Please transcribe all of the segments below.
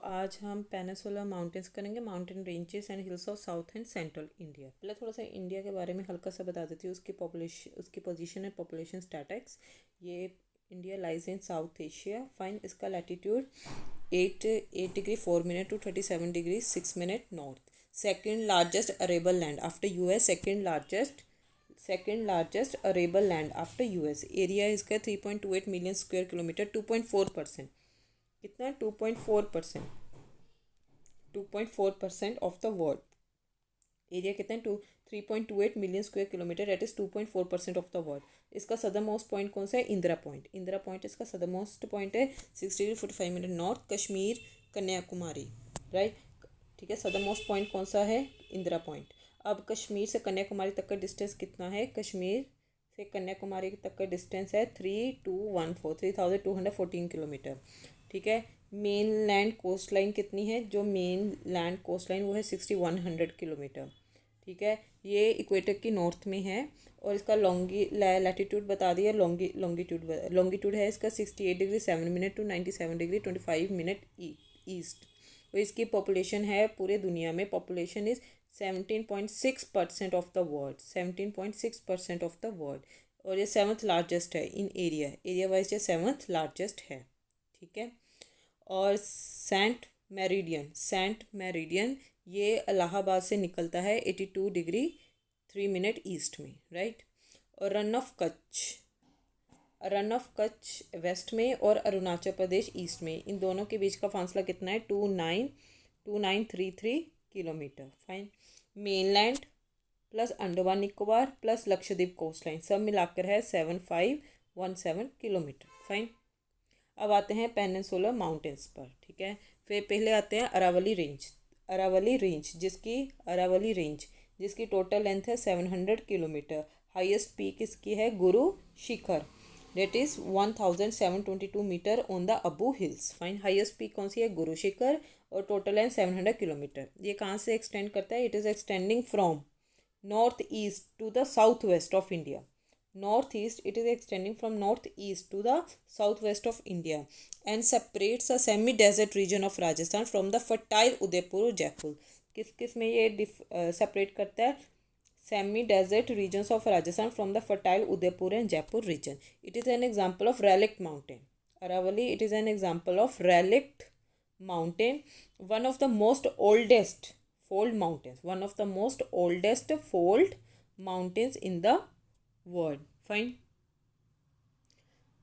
आज हम peninsula mountains करेंगे, mountain ranges and hills of south and central India. पहले थोड़ा सा इंडिया के बारे में हल्का सा बता देती हूँ, उसकी पोजीशन एंड पॉपुलेशन स्टैटिक्स। ये India lies in South Asia. Fine, इसका latitude 8 degree 4 minute to 37 degree 6 minute north. Second largest arable land after US, second largest arable land after US. Area इसका 3.28 मिलियन स्क्वायर किलोमीटर, 2.4%। कितना? 2.4%, 2.4% of the world area. कितना है? 3.28 million square kilometre, that is 2.4% of the world. इसका सदर most point कौन सा है? Indira point. Indira point इसका सदर मोस्ट पॉइंट है, 6 degree 45 minute north, Kashmir Kanyakumari, right. ठीक है, सदर मोस्ट पॉइंट कौन सा है? इंदिरा पॉइंट। अब कश्मीर से कन्याकुमारी तक का डिस्टेंस कितना है? कश्मीर से कन्याकुमारी तक का डिस्टेंस है 3214 किलोमीटर। ठीक है, मेन लैंड कोस्ट लाइन कितनी है? जो मेन लैंड कोस्ट लाइन वो है 6100 किलोमीटर। ठीक है, ये इक्वेटर की नॉर्थ में है। और इसका लैटिट्यूड बता दिया, लॉन्गिट्यूड है इसका 68 degree 7 minute to 97 degree 25 minute east. तो इसकी पॉपुलेशन है पूरे दुनिया में, population is 17.6% of the world, 17.6% of the world. और ये 7th लार्जेस्ट है इन एरिया वाइज, ये 7th लार्जेस्ट है। ठीक है, और सेंट मेरिडियन ये इलाहाबाद से निकलता है 82 डिग्री 3 मिनट ईस्ट में, राइट। और रन ऑफ कच्छ वेस्ट में और अरुणाचल प्रदेश ईस्ट में, इन दोनों के बीच का फासला कितना है? 2933 kilometre. Fine, mainland plus Andaman Nicobar plus Lakshadweep coast line सब मिलाकर है 7517 किलोमीटर। फाइन, अब आते हैं पेनिनसुलर माउंटेन्स पर। ठीक है, फिर पहले आते हैं अरावली रेंज, जिसकी टोटल लेंथ है 700 किलोमीटर। हाईएस्ट पीक इसकी है Guru Shikhar, that is 1722 metre on the Abu hills. Fine, highest peak कौन सी है? गुरु शिखर, और टोटल लेंथ 700 किलोमीटर। ये कहाँ से एक्सटेंड करता है? It is extending from north east to the south west of India. Northeast, it is extending from northeast to the southwest of India and separates a semi-desert region of Rajasthan from the fertile Udaipur Jaipur। किस में ये separate करता है? Semi-desert regions of Rajasthan from the fertile Udaipur and Jaipur region. It is an example of relict mountain. Aravalli, it is an example of relict mountain, one of the most oldest fold mountains in the word. Fine,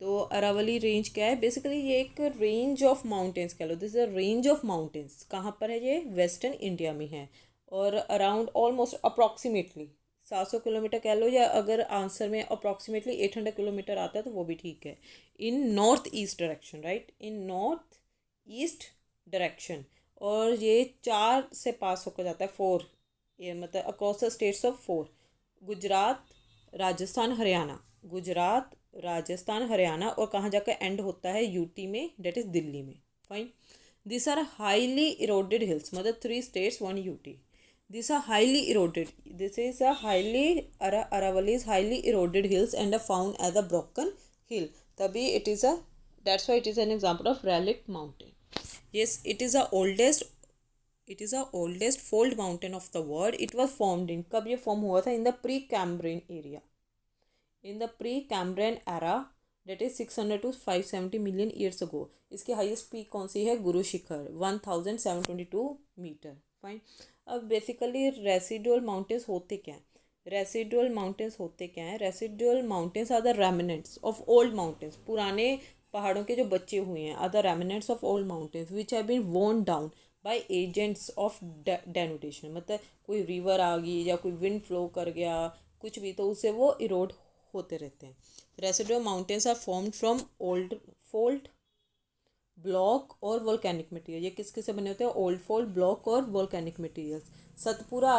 तो Aravalli range क्या है? Basically ये एक range of mountains कह लो, this is a range of mountains. कहाँ पर है ये? वेस्टर्न इंडिया में है। और अराउंड ऑलमोस्ट अप्रॉक्सीमेटली 700 किलोमीटर कह लो, या अगर आंसर में अप्रॉक्सीमेटली 800 किलोमीटर आता है तो वो भी ठीक है। In north east direction, right, in north east direction. और ये 4 से पास होकर जाता है, 4, ये मतलब across the states of 4, Gujarat Rajasthan Haryana, और कहाँ जाकर एंड होता है? यूटी में, डेट इज दिल्ली में। Fine, this are highly eroded hills, मतलब 3 states 1 UT. This are highly eroded, this is a Aravalli is highly eroded hills and found as a broken hill, तभी it is a, that's why it is an example of relict mountain. Yes, it is the oldest fold mountain of the world. It was formed in, कब ये फॉर्म हुआ था? In the pre Cambrian area, in the pre Cambrian era, that is 600 to 570 million years ago. इसकी highest peak कौन सी है? Guru Shikhar, 1722 metre. Fine, अब बेसिकली रेसिडुअल माउंटेन्स होते क्या हैं? Residual mountains are the remnants of old mountains, पुराने पहाड़ों के जो बचे हुए हैं, are the remnants of old mountains which have been worn down by agents of denudation. मतलब कोई रिवर आ गई या कोई विंड फ्लो कर गया, कुछ भी, तो उससे वो इरोड होते रहते हैं। Residual mountains are formed from old fold block और वोल्केनिक मटेरियल। ये किसके से बने होते हैं? ओल्ड फोल्ड ब्लॉक और वोल्केनिक मटेरियल्स। सतपुरा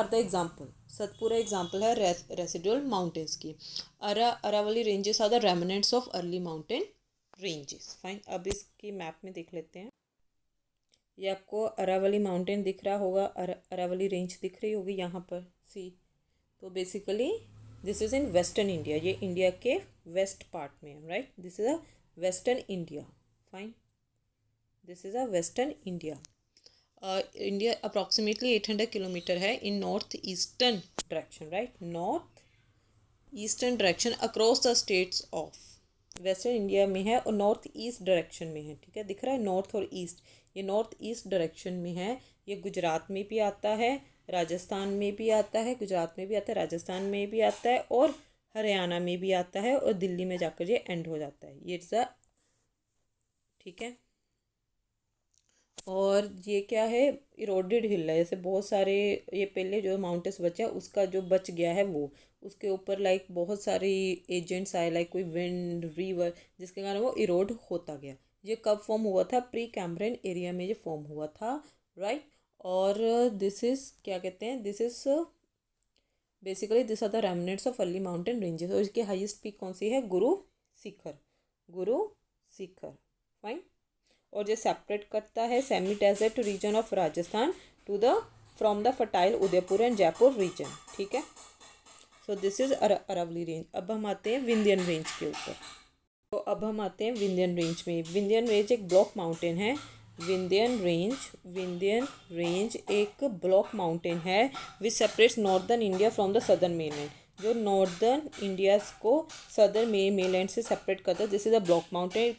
एग्जाम्पल है रेसिडुअल माउंटेन्स की। Aravalli ranges are the remnants of early mountain ranges. Fine, अब इसकी मैप में देख लेते हैं। ये आपको अरावली माउंटेन दिख रहा होगा, अरावली रेंज दिख रही होगी यहाँ पर, सी। तो basically this is in western India, ये इंडिया के वेस्ट पार्ट में है, right. This is a western India. Fine, this is a western India. India approximately 800 kilometre है in north eastern direction, right, north eastern direction across the states of, western India में है और north east direction में है, ठीक है, दिख रहा है नॉर्थ और ईस्ट, ये नॉर्थ ईस्ट डायरेक्शन में है, ये गुजरात में भी आता है, राजस्थान में भी आता है, गुजरात में भी आता है, राजस्थान में भी आता है और हरियाणा में भी आता है और दिल्ली में जाकर ये एंड हो जाता है, ये इट्स अ, ठीक है। और ये क्या है, इरोडेड हिल है, जैसे बहुत सारे ये पहले जो माउंटेन्स बचे हैं उसका जो बच गया है वो, उसके ऊपर लाइक बहुत सारे एजेंट्स आए, लाइक कोई विंड रिवर, जिसके कारण वो इरोड होता गया। ये कब फॉर्म हुआ था, प्री कैम्ब्रियन एरिया में ये फॉर्म हुआ था, राइट। और दिस इज क्या कहते हैं, this is basically this are the remnants of early mountain ranges. और इसकी हाईएस्ट पीक कौन सी है, गुरु शिखर, गुरु शिखर, फाइन। और ये सेपरेट करता है semi desert region of Rajasthan to the from the fertile Udaipur and Jaipur region, ठीक है। So this is Aravalli range. अब हम आते हैं विंध्यन रेंज के ऊपर। तो अब हम आते हैं विंध्यन रेंज में। विंध्यन रेंज एक ब्लॉक माउंटेन है, विंध्यन रेंज एक ब्लॉक माउंटेन है which separates northern India from the southern mainland, जो नॉर्दर्न इंडिया को सदर्न मेनलैंड से सेपरेट करता है। This is a block mountain, it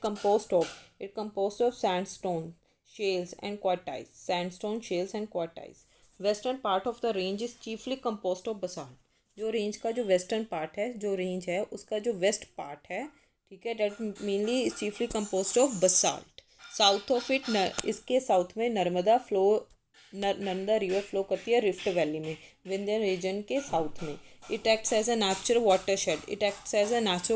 composed of sandstone shales and quartzite, sandstone shales and quartzite. Western part of the range is chiefly composed of basalt, जो range का जो western part है, जो range है उसका जो वेस्ट पार्ट है, ठीक है, that mainly is chiefly composed of basalt. South of it इसके साउथ में नर्मदा नर्मदा रिवर फ्लो करती है रिफ्ट वैली में, विंध्यन रीजन के साउथ में। It acts as a natural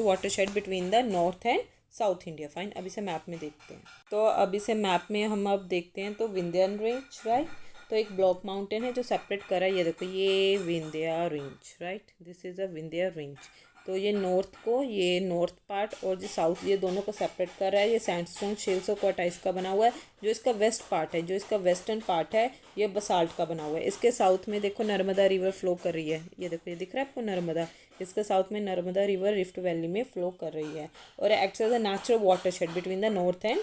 watershed between the north and south India, fine. अब इसे मैप में देखते हैं। तो अब इसे मैप में हम अब देखते हैं। तो विंध्यन रेंज, राइट, तो एक ब्लॉक माउंटेन है जो सेपरेट कर रहा है, ये देखो ये Vindhya range, right, this is a Vindhya range. तो ये नॉर्थ को, ये नॉर्थ पार्ट और जो साउथ, ये दोनों को सेपरेट कर रहा है। ये सैंडस्टोन शेल्स और क्वार्टाइज का बना हुआ है। जो इसका वेस्ट पार्ट है, जो इसका वेस्टर्न पार्ट है, ये बसाल्ट का बना हुआ है। इसके साउथ में देखो नर्मदा रिवर फ्लो कर रही है, ये देखो, ये दिख रहा है आपको नर्मदा, इसके साउथ में नर्मदा रिवर रिफ्ट वैली में फ्लो कर रही है और acts as a natural watershed between the north and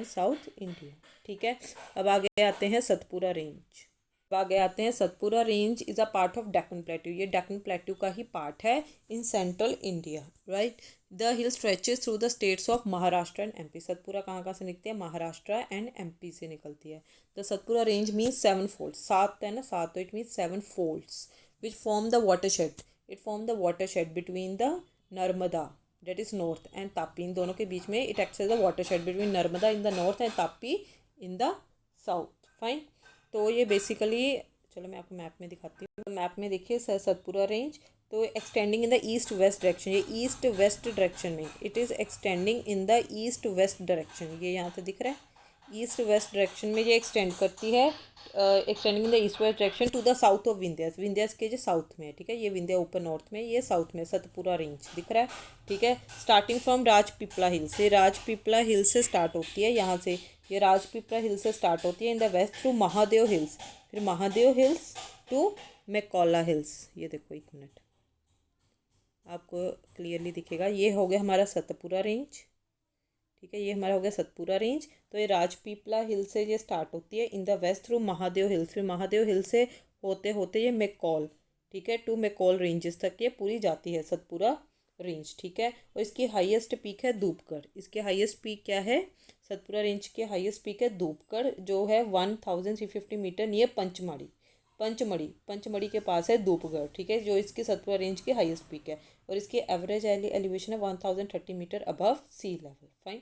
south India, ठीक है। अब आगे आते हैं सतपुरा रेंज। अब आगे आते हैं Satpura range is a part of Deccan plateau, ये डेक्कन प्लेट्यू का ही पार्ट है in central India, right. The hill stretches through the states of Maharashtra and MP. Satpura कहाँ से निकलती है, महाराष्ट्र एंड एमपी से निकलती है। The Satpura range means 7 folds, 7 है ना, 7, तो it means 7 folds which form the watershed, it form the watershed between the Narmada that is north and Tapi, इन दोनों के बीच में it acts as the watershed between Narmada in the north and Tapi in the south, fine. तो ये basically, चलो मैं आपको मैप में दिखाती हूँ। मैप में देखिए सतपुरा रेंज, तो extending in the east west direction, ये ईस्ट वेस्ट डायरेक्शन में, it is extending in the east west direction, ये यहाँ से दिख रहा है, ईस्ट वेस्ट डायरेक्शन में ये एक्सटेंड करती है, extending in the east west direction to the south of Vindhyas, Vindhyas के जो साउथ में है, ठीक है, ये विंध्या ऊपर नॉर्थ में, ये साउथ में सतपुरा रेंज दिख रहा है, ठीक है। स्टार्टिंग फ्रॉम राजपीपला हिल्स, ये राजपीपला हिल से स्टार्ट होती है, यहाँ से ये राजपीपला हिल से स्टार्ट होती है in the west through Mahadev hills, फिर Mahadev hills to Maikala hills, ये देखो एक मिनट आपको क्लियरली दिखेगा, ये हो गया हमारा सतपुरा रेंज, ठीक है, ये हमारा हो गया सतपुरा रेंज। तो ये राजपीपला हिल से ये स्टार्ट होती है in the west through Mahadev hills, फिर महादेव हिल से होते होते ये मैकॉल, ठीक है, टू मैकॉल रेंजेस तक ये पूरी जाती है सतपुरा रेंज, ठीक है। और इसकी हाईएस्ट पीक है धूपगढ़, इसके हाईएस्ट पीक क्या है, सतपुरा रेंज के हाईएस्ट पीक है धूपगढ़, जो है 1350 मीटर नियर पंचमढ़ी के पास है धूपगढ़, ठीक है, जो इसकी सतपुरा रेंज की हाईएस्ट पीक है और इसकी एवरेज एलिवेशन है 1030 metre above sea level, fine.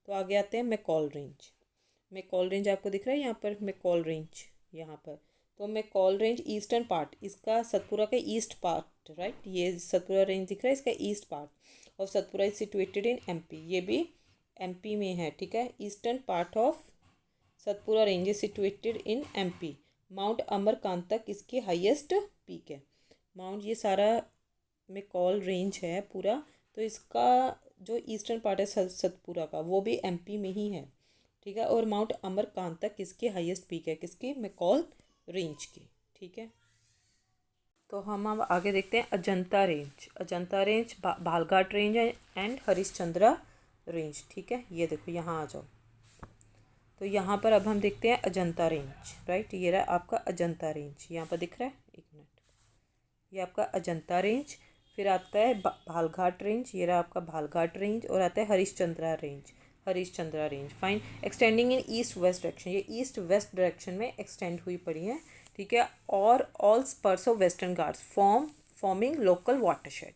तो आगे आते हैं मैकॉल रेंज आपको दिख रहा है यहाँ पर, मैकॉल रेंज यहाँ पर। तो मैकॉल रेंज ईस्टर्न पार्ट, इसका सतपुरा का ईस्ट पार्ट, राइट, ये सतपुरा रेंज दिख रहा है, इसका ईस्ट पार्ट। और Satpura is situated in MP, ये भी एमपी में है, ठीक है। Eastern part of Satpura range is situated in MP. Mount Amarkantak इसकी हाईएस्ट पीक है। माउंट, ये सारा मैकॉल रेंज है पूरा, तो इसका जो ईस्टर्न पार्ट है सतपुरा का, वो भी एमपी में ही है, ठीक है। और माउंट अमरकांतक इसकी हाईएस्ट पीक है, किसकी, मैकॉल रेंज की, ठीक है। तो हम अब आगे देखते हैं Ajanta range Balaghat range and Harishchandra range, ठीक है। ये देखो यहाँ आ जाओ, तो यहाँ पर अब हम देखते हैं अजंता रेंज, राइट। ये रहा आपका अजंता रेंज, यहाँ पर दिख रहा है, एक मिनट, ये आपका अजंता रेंज। फिर आता है भालघाट रेंज, ये रहा आपका भालघाट रेंज। और आता है Harishchandra range, Harishchandra range, fine. Extending in east west direction, ये ईस्ट वेस्ट डायरेक्शन में एक्सटेंड हुई पड़ी है, ठीक है। और all spurs of western Ghats forming local watershed.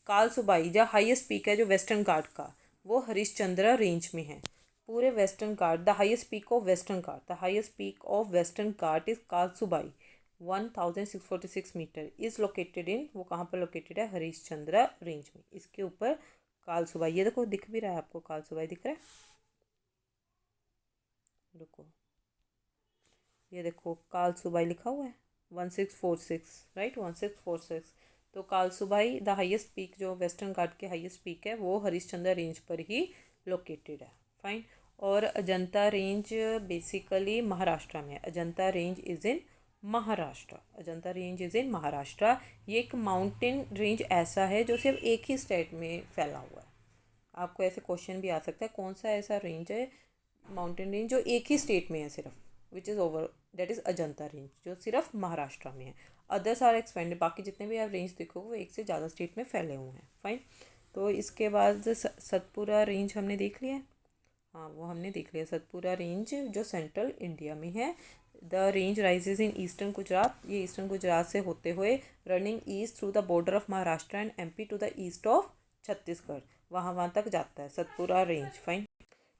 Kalsubai जो हाईएस्ट पीक है जो वेस्टर्न घाट का, वो हरिश्चंद्रा रेंज में है। पूरे western Ghat, the highest peak of western Ghat, the highest peak of western Ghat is Kalsubai 1646 metre, is located in, वो कहाँ पर लोकेटेड है, हरिश्चंद्रा रेंज में। इसके ऊपर कालसुबाई, ये देखो दिख भी रहा है आपको, कालसुबाई दिख रहा है, रुको, ये देखो कालसुबाई लिखा हुआ है 1646, राइट, 1646। तो कालसुबाई द हाईएस्ट पीक, जो वेस्टर्न घाट के हाईएस्ट पीक है, वो हरिश्चंद्र रेंज पर ही लोकेटेड है, फाइन। और अजंता रेंज बेसिकली महाराष्ट्र में है। Ajanta range is in Maharashtra, Ajanta range is in Maharashtra. ये एक माउंटेन रेंज ऐसा है जो सिर्फ एक ही स्टेट में फैला हुआ है। आपको ऐसे क्वेश्चन भी आ सकता है, कौन सा ऐसा रेंज है, माउंटेन रेंज जो एक ही स्टेट में है सिर्फ, which is over, that is Ajanta range, जो सिर्फ महाराष्ट्र में है। अदर्स आर एक्सपेंडेड, बाकी जितने भी आप रेंज देखोगे वो एक से ज़्यादा स्टेट में फैले हुए हैं, फाइन। तो इसके बाद सतपुरा रेंज हमने देख लिया है, हाँ वो हमने देख लिया, सतपुरा रेंज जो सेंट्रल इंडिया में है। The range rises in eastern Gujarat, ये ईस्टर्न गुजरात से होते हुए running east through the border of Maharashtra and MP to the east of Chhattisgarh, वहाँ तक जाता है सतपुरा रेंज, फाइन,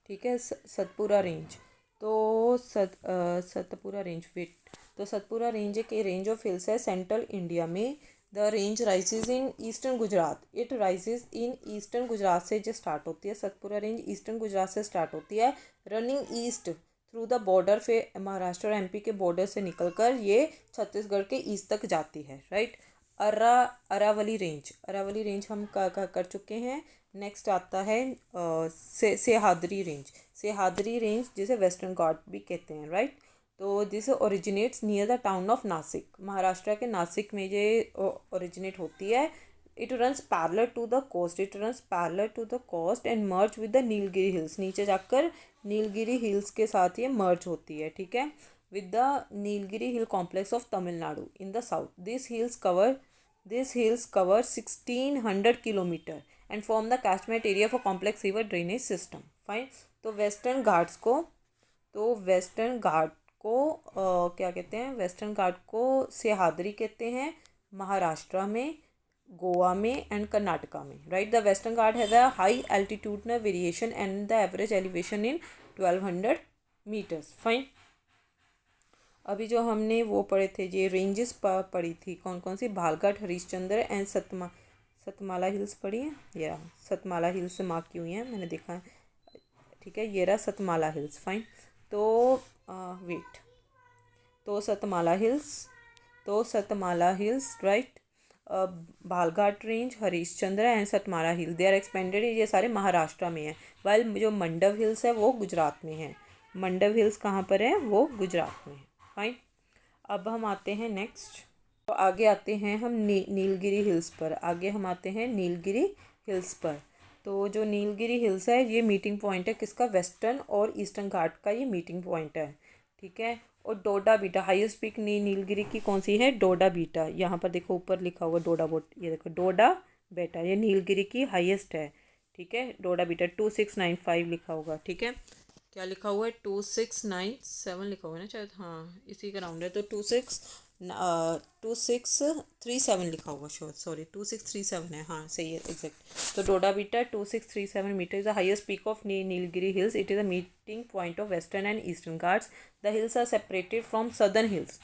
ठीक है। सतपुरा रेंज, तो सतपुरा रेंज, वेट, तो सतपुरा रेंज एक रेंज ऑफ हिल्स है सेंट्रल इंडिया में। The range rises in eastern Gujarat, it rises in eastern Gujarat से जो स्टार्ट होती है, सतपुरा रेंज ईस्टर्न गुजरात से स्टार्ट होती है, running east through the border, फिर महाराष्ट्र और एमपी के बॉर्डर से निकलकर ये छत्तीसगढ़ के ईस्ट तक जाती है, right. Aravalli range, Aravalli range हम कर चुके हैं। नेक्स्ट आता है सह्याद्री रेंज, सह्याद्री रेंज जिसे वेस्टर्न घाट भी कहते हैं, राइट। तो this originates near the town of Nashik, Maharashtra के नासिक में ये ओरिजिनेट होती है। It runs parallel to the coast, it runs parallel to the coast and merge with the Nilgiri hills, नीचे जाकर नीलगिरी हिल्स के साथ ये मर्ज होती है, ठीक है, with the Nilgiri hill complex of Tamil Nadu in the south. This hills cover 1600 kilometre and form the catchment area for complex river drainage system, fine. तो वेस्टर्न घाट्स को, तो वेस्टर्न घाट को क्या कहते हैं, वेस्टर्न घाट को सह्याद्री कहते हैं महाराष्ट्र में, गोवा में एंड कर्नाटका में, right. The western Ghat has a high altitudinal variation and the average elevation in 1200 metres, fine. अभी जो हमने वो पढ़े थे, ये रेंजेस पढ़ी थी, कौन कौन सी, भालघाट, हरिश्चंद्र एंड सतमाला हिल्स पढ़ी है, ये रहा सतमाला हिल्स से मार्क की हुई है, मैंने देखा है, ठीक है, ये रहा सतमाला हिल्स, फाइन। तो वेट, तो सतमाला हिल्स, तो सतमाला हिल्स, राइट, भालघाट range, Harishchandra and Satmala hills, they are expanded, ये सारे महाराष्ट्र में है। वाइल जो मंडव हिल्स है वो गुजरात में है, मंडव हिल्स कहाँ पर है, वो गुजरात में है, फाइन। अब हम आते हैं नेक्स्ट, तो आगे आते हैं हम नीलगिरी हिल्स पर, आगे हम आते हैं नीलगिरी हिल्स पर। तो जो नीलगिरी हिल्स है ये मीटिंग पॉइंट है किसका, वेस्टर्न और ईस्टर्न घाट का ये मीटिंग पॉइंट है, ठीक है। और डोडा बीटा, हाईएस्ट पीक नीलगिरी की कौन सी है, डोडा बीटा, यहाँ पर देखो ऊपर लिखा हुआ डोडा बोट, ये देखो डोडा बेटा, ये नीलगिरी की हाईएस्ट है, ठीक है, डोडा बीटा 2695 लिखा होगा, ठीक है, क्या लिखा हुआ है, 2697 लिखा हुआ है ना शायद, हाँ इसी का राउंड है, तो 2637 लिखा हुआ, सॉरी 2637 है, हाँ सही है एग्जैक्ट। तो Dodda Betta 2637 metres is the highest peak of Nilgiri hills, it is a meeting point of western and eastern Ghats. The hills are separated from southern hills,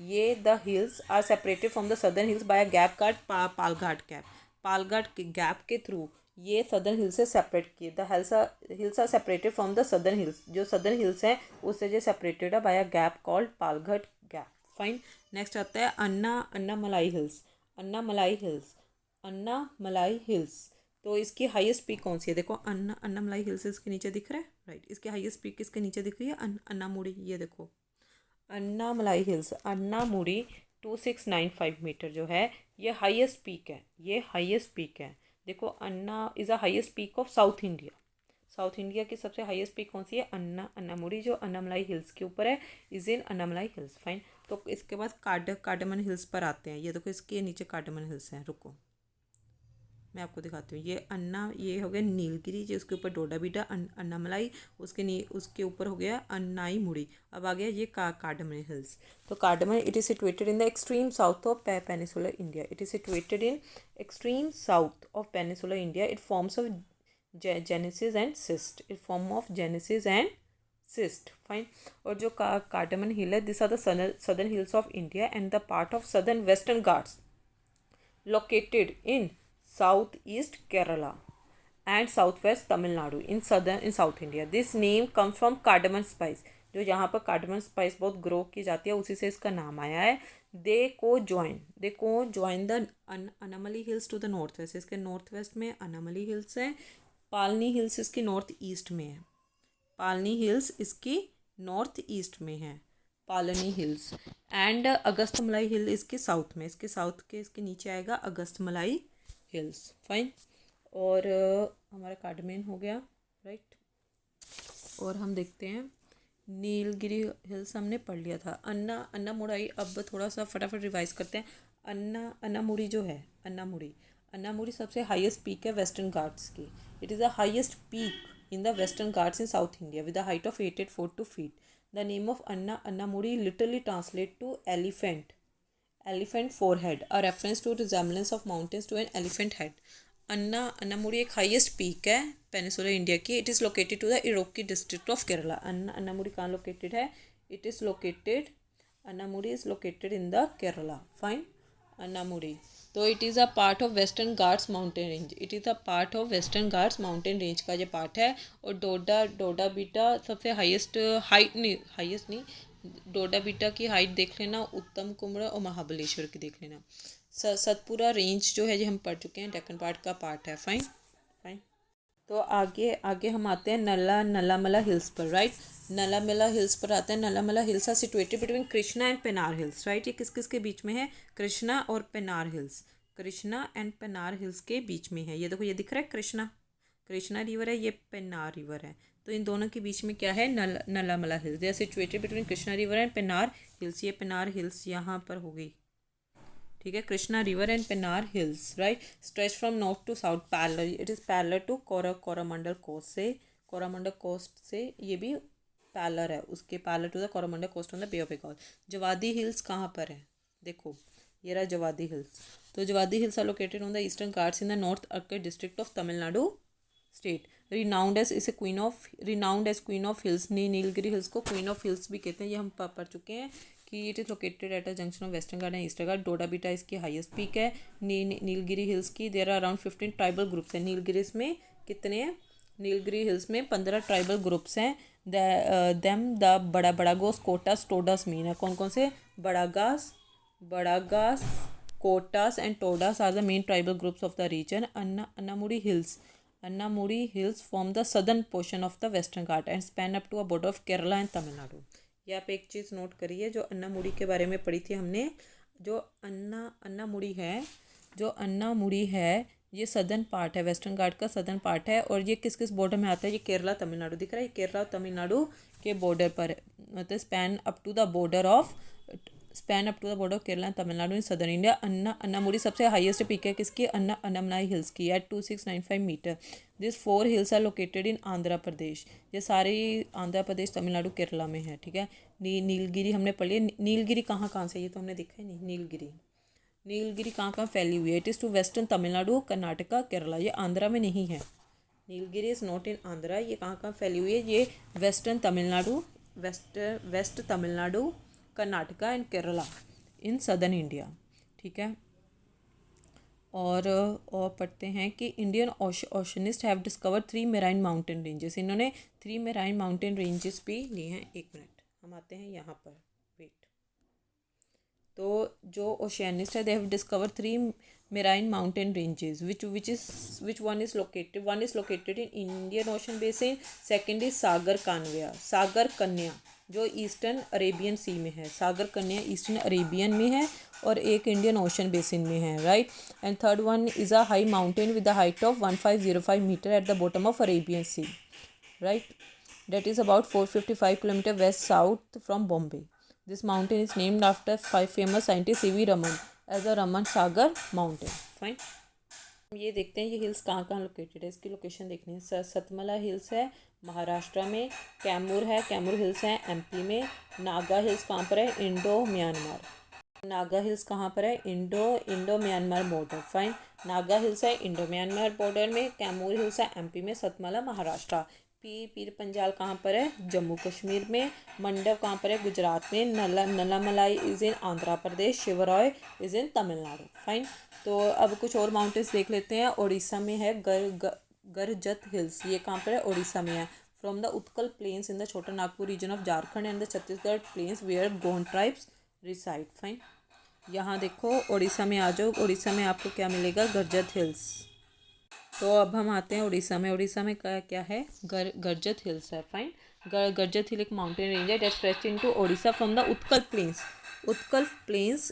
ये the hills are separated from the southern hills by a gap called, Palghat gap, Palghat के gap के through ये southern hills से separate किए। The hills are separated from the southern hills, जो southern hills है उससे जो सेपरेटेड है by a gap called Palghat gap, fine. Next आता है Annamalai hills, Annamalai hills, Annamalai hills. तो इसकी हाईएस्ट पीक कौन सी है, देखो अन्नामलाई हिल्स इसके नीचे दिख रहा है, राइट, इसकी हाईएस्ट पीक किसके नीचे दिख रही है, अन्नामुड़ी, ये देखो अन्नामलाई हिल्स, अन्नामुड़ी 2695 मीटर जो है ये हाईएस्ट पीक है, ये हाईएस्ट पीक है। देखो Anna is a highest peak of south India, south India की सबसे हाईएस्ट पीक कौन सी है? अन्नामुड़ी, जो अन्नामलाई हिल्स के ऊपर है, is in Annamalai hills. Fine. तो इसके बाद कार्डमन हिल्स पर आते हैं। ये देखो इसके नीचे कार्डमन हिल्स हैं, रुको मैं आपको दिखाती हूँ। ये हो गया नीलगिरी, जो उसके ऊपर डोडा बीटा अन्नामलाई, उसके ऊपर हो गया अन्नाई मुड़ी। अब आ गया ये कार्डमन हिल्स। तो cardamom, it is situated in the extreme south of peninsular India. It is situated in extreme south of peninsular India. It forms of genesis and schist. It form of genesis and schist. Fine. और जो cardamom hill है, this are the southern hills of India and the part of southern western Ghats located in southeast Kerala and southwest Tamil Nadu in South India. This name comes from cardamom spice. जो यहाँ पर cardamom spice बहुत grow की जाती है, उसी से इसका नाम आया है। They conjoin the Anamalai hills to the north west. इसके नॉर्थ वेस्ट में अनामली हिल्स है। पालनी हिल्स इसकी नॉर्थ ईस्ट में है। पालनी हिल्स इसकी नॉर्थ ईस्ट में है, पालनी हिल्स। एंड अगस्तमलाई हिल इसके साउथ में, इसके नीचे आएगा अगस्तमलाई हिल्स। फाइन। और हमारा कार्डमन हो गया, राइट। और हम देखते हैं नीलगिरी हिल्स हमने पढ़ लिया था। अन्नामुड़ाई, अब थोड़ा सा फटाफट रिवाइज करते हैं। अन्नामुड़ी जो है, अन्नामुड़ी सबसे हाईएस्ट पीक है वेस्टर्न घाट्स की। It is the highest peak in the western Ghats in south India with the height of 842 feet. The name of Annamudi literally translates to elephant forehead, a reference to resemblance of mountains to an elephant head. Anamudi एक highest peak है peninsular India की। It is located to the Idukki district of Kerala. Anamudi कहाँ located है? Anamudi is located in the Kerala. Fine. Anamudi, तो it is a part of western Ghats mountain range. It is a part of western Ghats mountain range का ये part है। और डोडा beta सबसे highest नहीं, डोडा beta की हाइट देख लेना, उत्तम कुम्र और महाबलेश्वर की देख लेना। सतपुरा रेंज जो है ये हम पढ़ चुके हैं, डेक्कन पार्ट का पार्ट है। फाइन। तो आगे हम आते हैं नलामला हिल्स पर, राइट। नलामला हिल्स पर आते हैं। Nallamala hills are situated between Krishna and Penar hills, right. ये किस के बीच में है? कृष्णा और Penar hills. Krishna and Penar hills के बीच में है। ये देखो, ये दिख रहा है, कृष्णा रिवर है, ये पेनार रिवर है। तो इन दोनों के बीच में क्या है? Nallamala hills. They are situated between Krishna river and Penar hills. ये पेनार हिल्स यहाँ पर हो गई, ठीक है। Krishna river and Penar hills, right, stretch from north to south parallel. It is parallel to Coromandel coast से ये भी पैरेलल है, उसके parallel to the Coromandel coast on the bay of Bengal. Javadi hills कहाँ पर है? देखो, ये रहा जवादी हिल्स। तो Javadi hills are located on the eastern Ghats in the north अर्कट district of Tamil Nadu state. Renowned as queen of hills. Nilgiri hills को क्वीन ऑफ हिल्स भी कहते हैं, ये हम पढ़ चुके हैं कि it is located at a junction of western Ghat and eastern Ghat. Doda beta इसकी हाईएस्ट पीक है। नीलगिरी हिल्स की there are around 15 tribal groups हैं। नीलगिरीज में कितने हैं? नीलगिरी हिल्स में 15 ट्राइबल ग्रुप्स हैं। द बड़ागास, कोटास, टोडास मीन है। कौन कौन से? बड़ागास, quotas and Todas are the main tribal groups of the reason. अन्नामुड़ी hills form the southern portion of the western Ghat and span up to a border of Kerala and Tamil Nadu. ये आप एक चीज़ note करिए, जो अन्नामुड़ी के बारे में पढ़ी थी हमने। जो अन्नामुड़ी है ये सदर्न पार्ट है, वेस्टर्न घाट का सदर्न पार्ट है। और ये किस बॉर्डर में आता है? ये केरला तमिलनाडु दिख रहा है, केरला और तमिलनाडु के बॉर्डर पर है। मतलब span up to the border of Kerala and Tamil Nadu in southern India. अन्नामुड़ी सबसे हाईएस्ट पीक है किसकी? अन्नामलाई हिल्स की, eight 2695 metre. This 4 hills are located इन आंध्र प्रदेश। ये सारी आंध्र प्रदेश, तमिलनाडु, केरला में है, ठीक है। नीलगिरी हमने पढ़ी है। नीलगिरी कहाँ से? ये तो हमने देखा ही नहीं। नीलगिरी कहाँ फैली हुई है? It is to western Tamil Nadu, Karnataka, Kerala. ये आंध्रा में नहीं है। Nilgiri is not in Andhra. ये कहाँ फैली हुई है? ये western Tamil Nadu, waste Tamil Nadu, Karnataka and Kerala in southern India, ठीक है। और पढ़ते हैं कि Indian ओशनिस्ट have discovered 3 marine mountain ranges. इन्होंने 3 मेराइन माउंटेन रेंजेस भी लिए हैं। एक मिनट, हम आते हैं यहाँ पर, वेट। तो जो ओशियनिस्ट है, they have discover 3 marine mountain ranges which one is located in Indian Ocean Basin, second is सागर कन्या जो ईस्टर्न अरेबियन सी में है। सागर कन्या ईस्टर्न अरेबियन में है और एक इंडियन ओशन बेसिन में है, right. And third one is a high mountain with the height of 1505 metre at the bottom of Arabian sea. right? That is about 455 kilometer west south from Bombay. This mountain is named after five famous scientists C.V. Raman as a Raman Sagar mountain. Fine. ये देखते हैं ये hills कहाँ कहाँ located है, इसकी location देखनी है। सतमला हिल्स है महाराष्ट्र में, कैमूर है, कैमूर हिल्स है एमपी में, नागा हिल्स कहाँ पर है, इंडो म्यांमार। नागा हिल्स कहाँ पर है, Indo Myanmar border. Fine, Naga hills है इंडो म्यांमार बॉर्डर में, कैमूर हिल्स है एमपी में, सतमला महाराष्ट्र। पीर पंजाल कहाँ पर है, जम्मू कश्मीर में। मंडप कहाँ पर है, गुजरात में। नलामलाई is in Andhra Pradesh. Shivrai is in Tamil Nadu. Fine. तो अब कुछ और माउंटेन्स देख लेते हैं। उड़ीसा में है गरजत हिल्स, ये कहाँ पर है, उड़ीसा में है। From the Utkal plains in the Chota Nagpur region of Jharkhand and the Chhattisgarh plains where Gond tribes reside. Fine, यहाँ देखो उड़ीसा में आ जाओ, उड़ीसा में आपको क्या मिलेगा, गरजत हिल्स। तो अब हम आते हैं उड़ीसा में। उड़ीसा में क्या है, गरजत हिल्स है। फाइन, गरजत हिल एक माउंटेन रेंज है that stretch into Odisha from the Utkal plains. Utkal plains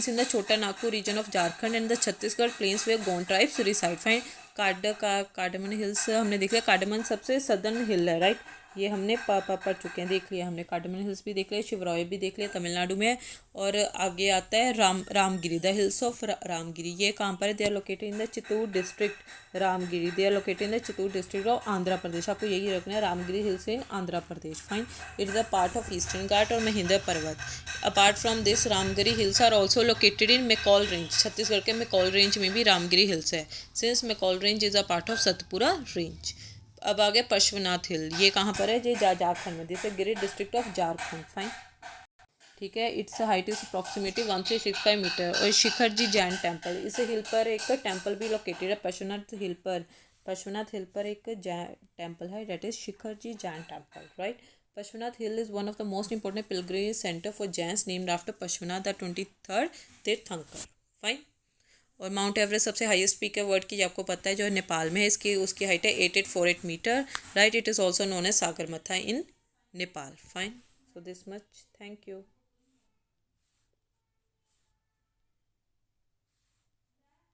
in the Chota Nagpur region of Jharkhand and the Chhattisgarh plains where Gond tribes reside. Fine, cardamom hills हमने देख लिया। कार्डमन सबसे सदर्न हिल है, राइट, ये हमने पढ़ चुके हैं, देख लिया हमने। कार्डमन हिल्स भी देख लिया, शिवराय भी देख लिया, तमिलनाडु में। और आगे आता है Ramgiri, the hills of Ramgiri. ये कहाँ पर है, they are located in the Chittoor district. Ramgiri they are located in the Chittoor district of Andhra Pradesh. आपको यही रखना है, Ramgiri hills in Andhra Pradesh. Fine, it is a part of eastern Ghat और Mahendra Parvat. Apart from this Ramgiri hills are also located in Maikal range. Chhattisgarh के Maikal range में भी Ramgiri hills है, since McCall range is a part of Satpura range. अब आगे पशुपनाथ हिल, ये कहाँ पर है, ये झारखंड में, this Giri district of Jharkhand. Fine, ठीक है। Its height is approximately 1365 metre. और शिखर जी जैन टेम्पल, इस हिल पर एक टेम्पल भी लोकेटेड है पशुपनाथ हिल पर। पशुपनाथ हिल पर एक टेम्पल है, that is Shikhar ji Jain temple, right. Parasnath hill is one of the most important pilgrimage centre for Jains named after Parasnath the 23rd tirthankar. Fine, और माउंट एवरेस्ट सबसे हाईएस्ट पीक है वर्ल्ड की, आपको पता है, जो है नेपाल में है। उसकी हाइट है 8848 metre, right. It is also known as Sagarmatha in Nepal. Fine, so this much, thank you.